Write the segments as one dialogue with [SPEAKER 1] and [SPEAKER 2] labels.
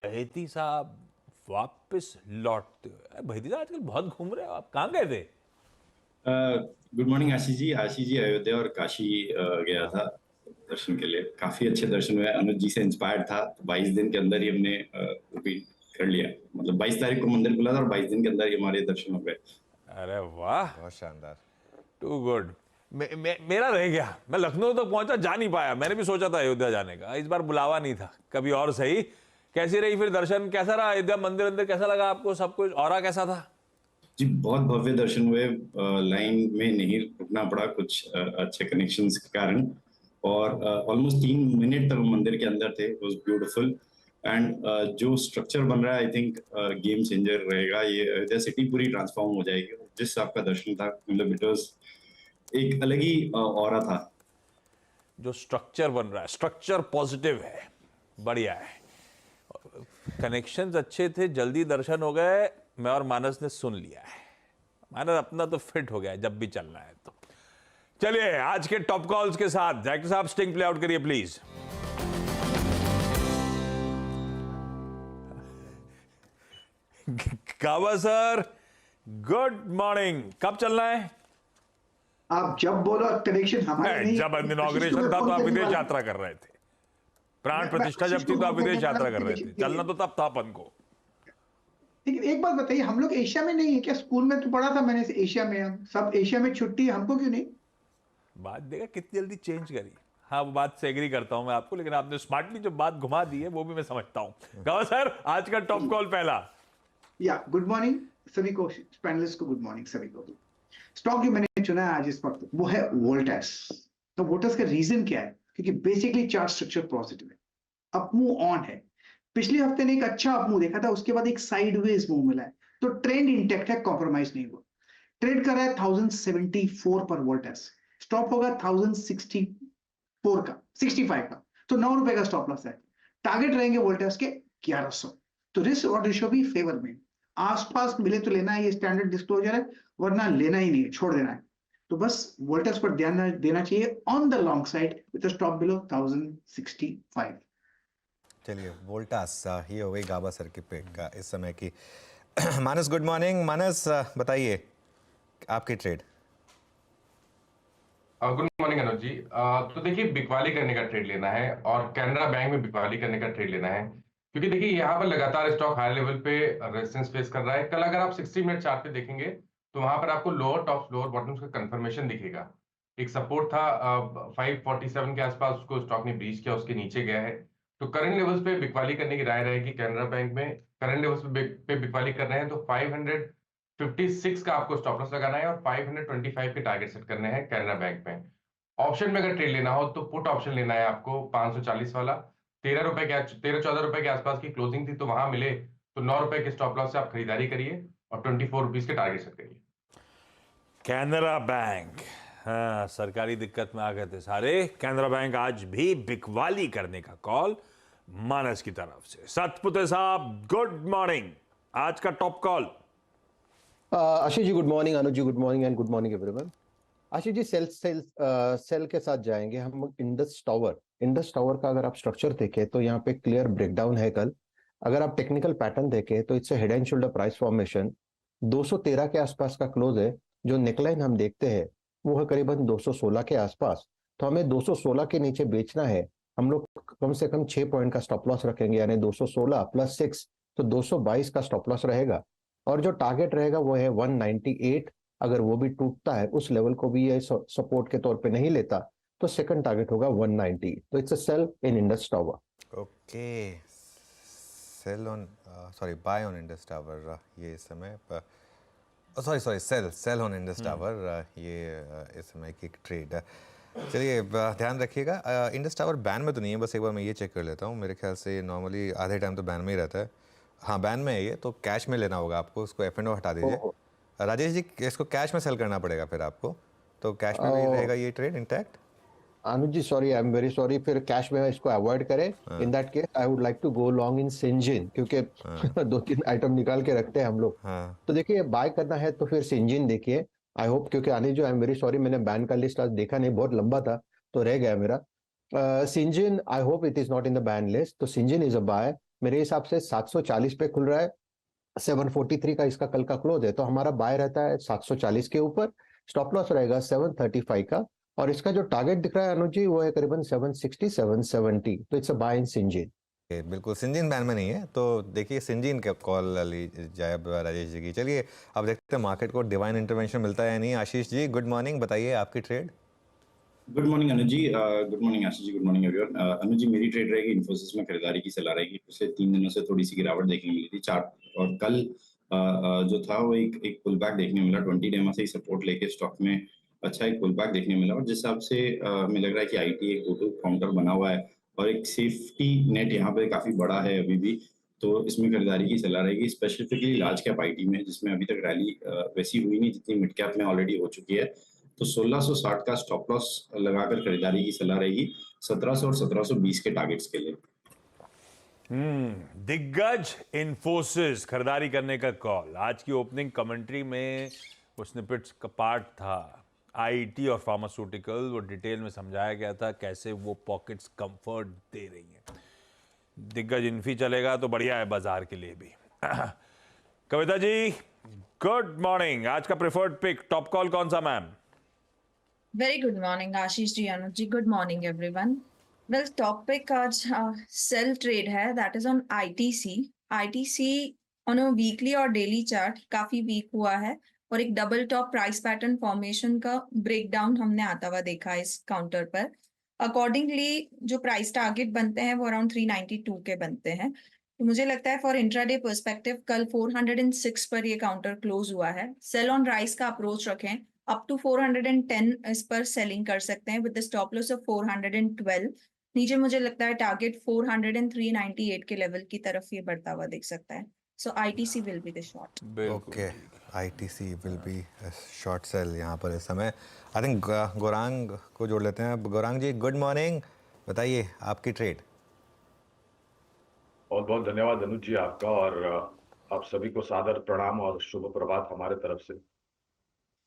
[SPEAKER 1] बहेती साहब वापस लौटते हुए। बहेती साहब आजकल बहुत घूम रहे हो, आप कहाँ गए थे?
[SPEAKER 2] गुड मॉर्निंग आशीष जी अयोध्या और काशी गया था दर्शन के लिए। काफी अच्छे दर्शन हुए। अनुज जी से इंस्पायर्ड था तो 22 दिन के अंदर ही हमने वो भी कर लिया। मतलब 22 तारीख को मंदिर खुला था और 22 दिन के अंदर ही हमारे दर्शन हो गए।
[SPEAKER 1] अरे वाह,
[SPEAKER 3] बहुत शानदार।
[SPEAKER 1] Too good. मेरा रह गया, मैं लखनऊ तक पहुंचा, जा नहीं पाया। मैंने भी सोचा था अयोध्या जाने का, इस बार बुलावा नहीं था, कभी और सही। कैसी रही फिर दर्शन, कैसा रहा अयोध्या मंदिर अंदर, कैसा लगा आपको, सब कुछ ऑरा कैसा था?
[SPEAKER 2] जी बहुत भव्य दर्शन हुए। लाइन में नहीं रुकना पड़ा कुछ अच्छे कनेक्शंस के कारण। और ऑलमोस्ट 3 मिनट तक हम मंदिर के अंदर थे। It was beautiful. एंड जो स्ट्रक्चर बन रहा है, आई थिंक गेम चेंजर रहेगा। ये अयोध्या सिटी पूरी ट्रांसफॉर्म हो जाएगी। जिस आपका दर्शन था, मतलब इट वाज एक अलग ही ऑरा था।
[SPEAKER 1] जो स्ट्रक्चर बन रहा है, स्ट्रक्चर पॉजिटिव है, बढ़िया है। कनेक्शंस अच्छे थे, जल्दी दर्शन हो गए। मैं और मानस ने सुन लिया है, मानस अपना तो फिट हो गया है जब भी चलना है तो। चलिए आज के टॉप कॉल्स के साथ डायरेक्टर साहब स्टिंग प्ले आउट करिए प्लीज। कावा सर, गुड मॉर्निंग। कब चलना है?
[SPEAKER 4] आप जब बोलो। कनेक्शन हमारे नहीं।
[SPEAKER 1] जब
[SPEAKER 4] आशीष को
[SPEAKER 1] इनॉग्रेशन
[SPEAKER 4] मैं
[SPEAKER 1] था तो
[SPEAKER 4] फोन
[SPEAKER 1] आप
[SPEAKER 4] करने
[SPEAKER 1] विदेश
[SPEAKER 4] वाला
[SPEAKER 1] यात्रा कर रहे थे। प्राण
[SPEAKER 4] मैं
[SPEAKER 1] प्रतिष्ठा
[SPEAKER 4] आशीष
[SPEAKER 1] जब
[SPEAKER 4] को
[SPEAKER 1] थी तो आप
[SPEAKER 4] फोन करने
[SPEAKER 1] विदेश
[SPEAKER 4] वाला
[SPEAKER 1] यात्रा
[SPEAKER 4] था
[SPEAKER 1] कर रहे
[SPEAKER 4] कनेक्शन
[SPEAKER 1] थे,
[SPEAKER 4] के
[SPEAKER 1] चलना
[SPEAKER 4] लिए।
[SPEAKER 1] तो तब था अपन को।
[SPEAKER 4] लेकिन एक बात बताइए, हम लोग एशिया में नहीं है क्या? स्कूल में तो पढ़ा था मैंने से एशिया में, हम सब एशिया में छुट्टी है, हमको क्यों नहीं?
[SPEAKER 1] बात देखा कितनी जल्दी चेंज करी। हाँ, वो बात से एग्री करता हूं मैं आपको, लेकिन आपने स्मार्टली जो बात घुमा दी है वो भी मैं समझता हूं। कहो सर, आज का टॉप कॉल पहला।
[SPEAKER 4] या गुड मॉर्निंग सभी को, पैनलिस्ट को गुड मॉर्निंग सभी को। स्टॉक जो मैंने चुना है आज इस वक्त वो है वोल्टास। तो वोल्टास का रीजन क्या है? क्योंकि बेसिकली चार्ट स्ट्रक्चर पॉजिटिव है, अपमूव ऑन है। पिछले हफ्ते ने एक अच्छा अपमूव देखा था, उसके बाद एक साइडवेज मूव मिला है। तो ट्रेंड इंटेक्ट है, कॉम्प्रोमाइज नहीं हुआ। ट्रेड कर रहा है 1074 पर वोल्टास। स्टॉप होगा 1064 का, 65 का। तो 9 रुपए का स्टॉप लॉस है। टारगेट रहेंगे वोल्टास के 1100। तो रिस्क और रेशियो भी फेवर में। आसपास मिले तो लेना है, ये स्टैंडर्ड डिस्क्लोजर है, वरना लेना ही नहीं है, छोड़ देना है। तो बस वोल्टास पर ध्यान देना चाहिए on the long side with stop below 1065।
[SPEAKER 3] चलिए वोल्टास, ये हो गई गाबा सर की पेट का इस समय की। मानस, गुड मॉर्निंग। मानस, बताइए आपकी ट्रेड।
[SPEAKER 5] गुड मॉर्निंग अनुज जी। तो देखिए, बिकवाली करने का ट्रेड लेना है और कैनरा बैंक में बिकवाली करने का ट्रेड लेना है, क्योंकि देखिए यहाँ पर लगातार स्टॉक हाई लेवल पे रेजिस्टेंस फेस कर रहा है। कल अगर आप 60 मिनट चार्ट पे देखेंगे तो वहां पर आपको लोअर टॉप्स लोअर बॉटम्स का कंफर्मेशन दिखेगा। एक सपोर्ट था 547 के आसपास, उसको स्टॉक ने ब्रीच किया, उसके नीचे गया है। तो करंट लेवल्स पे बिकवाली करने की राय रहेगी कैनरा बैंक में। करंट लेवल्स पे बिकवाली करना है तो 556 का आपको स्टॉप लॉस लगाना है और 525 के टारगेट सेट करने हैं कैनरा बैंक में। ऑप्शन में अगर ट्रेड लेना हो तो पुट ऑप्शन लेना है आपको 540 वाला। 13 14 रुपए के आसपास की क्लोजिंग थी, तो वहां मिले तो 9 रुपए के स्टॉप लॉस से आप खरीदारी करिए और 24 रुपीज के टारगेट सेट करिए।
[SPEAKER 1] कैनरा बैंक, हाँ सरकारी दिक्कत में आ गए थे सारे। कैनरा बैंक आज भी बिकवाली करने का कॉल मानस की तरफ से। सतपुते साहब, गुड मॉर्निंग। आज का top call.
[SPEAKER 6] Ashish ji good morning, Anuj ji good morning and good morning everyone. Ashish ji sell के साथ जाएंगे हम। इंडस टावर का अगर आप स्ट्रक्चर देखें तो यहाँ पे क्लियर ब्रेकडाउन है कल। अगर आप टेक्निकल पैटर्न देखें तो its head and shoulder price formation. 213 के आसपास का क्लोज है। जो नेकलाइन हम देखते हैं वो है करीबन 216 के आसपास। तो हमें 216 के नीचे बेचना है। हम लोग कम से कम 6 पॉइंट का स्टॉप लॉस रखेंगे, यानी 216 प्लस 6, तो 222 का स्टॉप लॉस रहेगा। और जो टारगेट रहेगा वो है 198। अगर वो भी टूटता है, उस लेवल को भी ये सपोर्ट के तौर पे नहीं लेता, तो सेकंड टारगेट होगा 190। तो it's a sell in Indus tower.
[SPEAKER 3] Okay, sell on, sorry buy on Indus tower ये इस समय, sorry sell on Indus tower ये इस समय की ट्रेड है। चलिए ध्यान रखिएगा। इंडस टावर बैन में तो नहीं है, बस एक बार मैं ये चेक कर लेता हूँ। मेरे ख्याल से नॉर्मली आधे टाइम तो बैन में ही रहता है। हाँ बैन में है ये, तो कैश में लेना होगा आपको। उसको F&O हटा दीजिए राजेश जी, इसको कैश में सेल करना पड़ेगा फिर आपको। तो कैश में भी रहेगा ये trade intact.
[SPEAKER 6] Anuj ji sorry, I am very sorry, फिर कैश में इसको अवॉइड करें। In that case I would like to go long in Syngene, क्योंकि 2-3 आइटम निकाल के रखते हैं हम लोग।
[SPEAKER 3] हाँ
[SPEAKER 6] तो देखिए बाय करना है तो फिर सिंजिन देखिए। आई होप, क्योंकि अनिल जी आई एम वेरी सॉरी, मैंने बैन का लिस्ट आज देखा नहीं, बहुत लंबा था तो रह गया मेरा। Syngene I hope it is not in the ban list, तो सिंजिन इज अ बाय। मेरे हिसाब से 740 पे खुल रहा है, 743 का इसका कल का क्लोज है, तो हमारा बाय रहता है 740 के ऊपर, स्टॉप लॉस रहेगा 735 का, और इसका जो टारगेट दिख रहा है अनुज जी वो है करीबन 760 770, तो इट्स अ बाय इन सिंजीन।
[SPEAKER 3] बिल्कुल सिंजीन बैन में नहीं है, तो देखिए सिंजीन का कॉल ली जाए राजेश जी की। चलिए अब देखते हैं मार्केट को डिवाइन इंटरवेंशन मिलता है या नहीं। आशीष जी गुड मॉर्निंग, बताइए आपकी trade.
[SPEAKER 2] Good morning Anuj ji, good morning आशीष जी, गुड मॉर्निंग एवरीवन। अनुज जी, मेरी ट्रेड रहेगी इन्फोसिस में खरीदारी की सलाह रहेगी। पिछले 3 दिनों से थोड़ी सी गिरावट देखने मिली थी चार्ट, और कल जो था वो एक पुल बैक देखने मिला। 20 डे में से ही सपोर्ट लेके स्टॉक में अच्छा एक पुल बैक देखने मिला, और जिस हिसाब से हमें लग रहा है कि आईटी एक गो टू काउंटर बना हुआ है और एक सेफ्टी नेट यहाँ पे काफी बड़ा है अभी भी, तो इसमें खरीदारी की सलाह रहेगी। स्पेसिफिकली लार्ज कैप आईटी में, जिसमें अभी तक रैली वैसी हुई नहीं जितनी मिड कैप में ऑलरेडी हो चुकी है, तो 1660 का स्टॉप लॉस लगाकर खरीदारी की सलाह रहेगी 1700 और 1720 के टारगेट्स के लिए।
[SPEAKER 1] दिग्गज इन्फोसिस खरीदारी करने का कॉल। आज की ओपनिंग कमेंट्री में वो स्निपेट्स का पार्ट था, आईटी और फार्मास्यूटिकल, वो डिटेल में समझाया गया था कैसे वो पॉकेट्स कंफर्ट दे रही हैं। दिग्गज इन्फी चलेगा तो बढ़िया है बाजार के लिए भी। कविता जी गुड मॉर्निंग, आज का प्रेफर्ड पिक टॉप कॉल कौन सा ma'am?
[SPEAKER 7] Very good morning, Ashish ji, Anuj ji. Good morning, everyone. Well, topic आज sell trade है, that is on ITC. ITC on a weekly और daily chart काफी weak हुआ है, और एक double top price pattern formation का breakdown हमने आता हुआ देखा है इस काउंटर पर। अकॉर्डिंगली जो प्राइस टारगेट बनते हैं वो अराउंड 392 के बनते हैं। तो मुझे लगता है फॉर इंट्राडे पर्सपेक्टिव कल 406 पर ये काउंटर क्लोज हुआ है। सेल ऑन राइस का अप्रोच रखें, अप टू 410 इस पर सेलिंग कर सकते हैं विद स्टॉप लॉस ऑफ 412। नीचे मुझे लगता है टारगेट 403.98 के लेवल की तरफ ये बढ़ता हुआ दिख सकता है। So ITC will be the short.
[SPEAKER 3] Okay, ITC will be short sell यहाँ पर इस समय। आई थिंक गौरांग को जोड़ लेते हैं। गौरांग जी गुड मॉर्निंग, बताइए आपकी ट्रेड।
[SPEAKER 8] बहुत बहुत धन्यवाद अनुज जी आपका, और आप सभी को सादर प्रणाम और शुभ प्रभात हमारे तरफ से।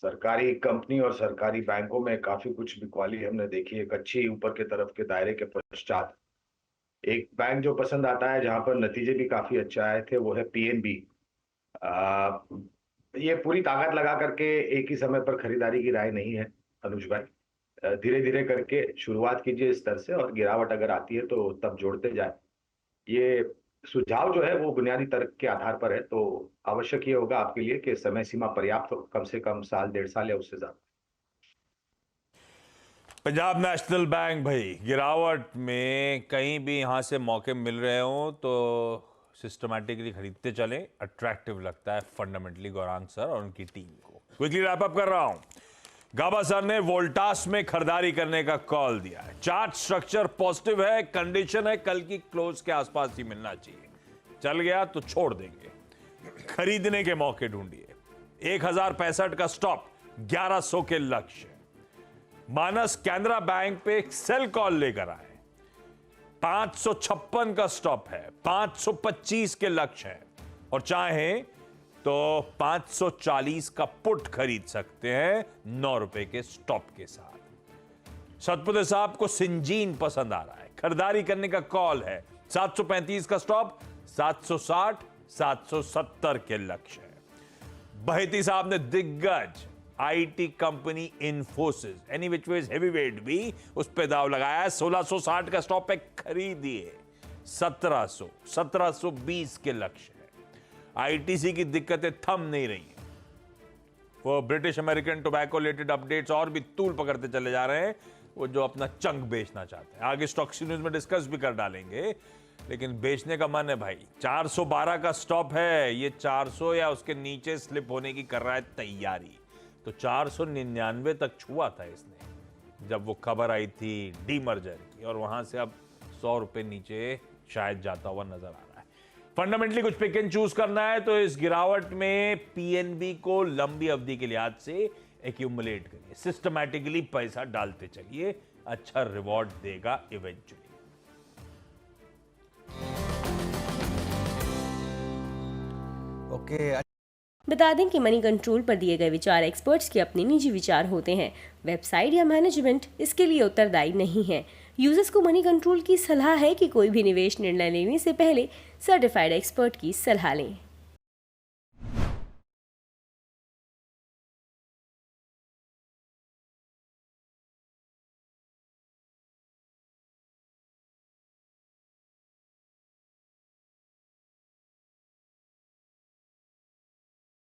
[SPEAKER 8] सरकारी कंपनी और सरकारी बैंकों में काफी कुछ बिकवाली हमने देखी। एक अच्छी ऊपर के तरफ के दायरे के पश्चात एक बैंक जो पसंद आता है, जहां पर नतीजे भी काफी अच्छे आए थे, वो है पीएनबी। ये पूरी ताकत लगा करके एक ही समय पर खरीदारी की राय नहीं है अनुज भाई। धीरे धीरे करके शुरुआत कीजिए इस तरह से, और गिरावट अगर आती है तो तब जोड़ते जाए। ये सुझाव जो है वो बुनियादी तर्क के आधार पर है, तो आवश्यक ये होगा आपके लिए कि समय सीमा पर्याप्त हो, कम से कम साल 1.5 साल या उससे ज्यादा।
[SPEAKER 1] पंजाब नेशनल बैंक भाई गिरावट में कहीं भी यहां से मौके मिल रहे हो तो सिस्टमैटिकली खरीदते चले, अट्रैक्टिव लगता है फंडामेंटली गौरांग सर और उनकी टीम को। क्विकली रैप अप कर रहा हूं। गाबा सर ने वोल्टास में खरीदारी करने का कॉल दिया है। चार्ट स्ट्रक्चर पॉजिटिव है, कंडीशन है कल की क्लोज के आसपास ही मिलना चाहिए। चल गया तो छोड़ देंगे, खरीदने के मौके ढूंढिए। 1065 का स्टॉप, 1100 के लक्ष्य। मानस कैनरा बैंक पे एक सेल कॉल लेकर आए, 556 का स्टॉप है, 525 के लक्ष्य है, और चाहें तो 540 का पुट खरीद सकते हैं 9 रुपए के स्टॉप के साथ। सतपुते साहब को सिंजीन पसंद आ रहा है, खरीदारी करने का कॉल है। 735 का स्टॉप, 760 770 के लक्ष्य है। बहेती साहब ने दिग्गज IT company Infosys any which ways heavyweight भी उस पे दाव लगाया है। 1660 का स्टॉप पे खरीदिए, 1700 1720 के लक्ष्य है। आईटीसी की दिक्कतें थम नहीं रही हैं, वो British American tobacco related updates और भी तूल पकड़ते चले जा रहे हैं, वो जो अपना चंक बेचना चाहते हैं। आगे स्टॉक न्यूज में डिस्कस भी कर डालेंगे, लेकिन बेचने का मन है भाई। 412 का स्टॉप है, ये 400 या उसके नीचे स्लिप होने की कर रहा है तैयारी। तो 499 तक छुआ था इसने जब वो खबर आई थी डीमर्जर की, और वहां से अब 100 रुपए नीचे शायद जाता हुआ नजर आ रहा है। फंडामेंटली कुछ पिक एंड चूज करना है तो इस गिरावट में पीएनबी को लंबी अवधि के लिहाज से एक्यूमुलेट करिए, सिस्टमैटिकली पैसा डालते चलिए, अच्छा रिवॉर्ड देगा इवेंचुअली।
[SPEAKER 3] ओके,
[SPEAKER 9] बता दें कि मनी कंट्रोल पर दिए गए विचार एक्सपर्ट्स के अपने निजी विचार होते हैं। वेबसाइट या मैनेजमेंट इसके लिए उत्तरदायी नहीं है। यूजर्स को मनी कंट्रोल की सलाह है कि कोई भी निवेश निर्णय लेने से पहले सर्टिफाइड एक्सपर्ट की सलाह लें।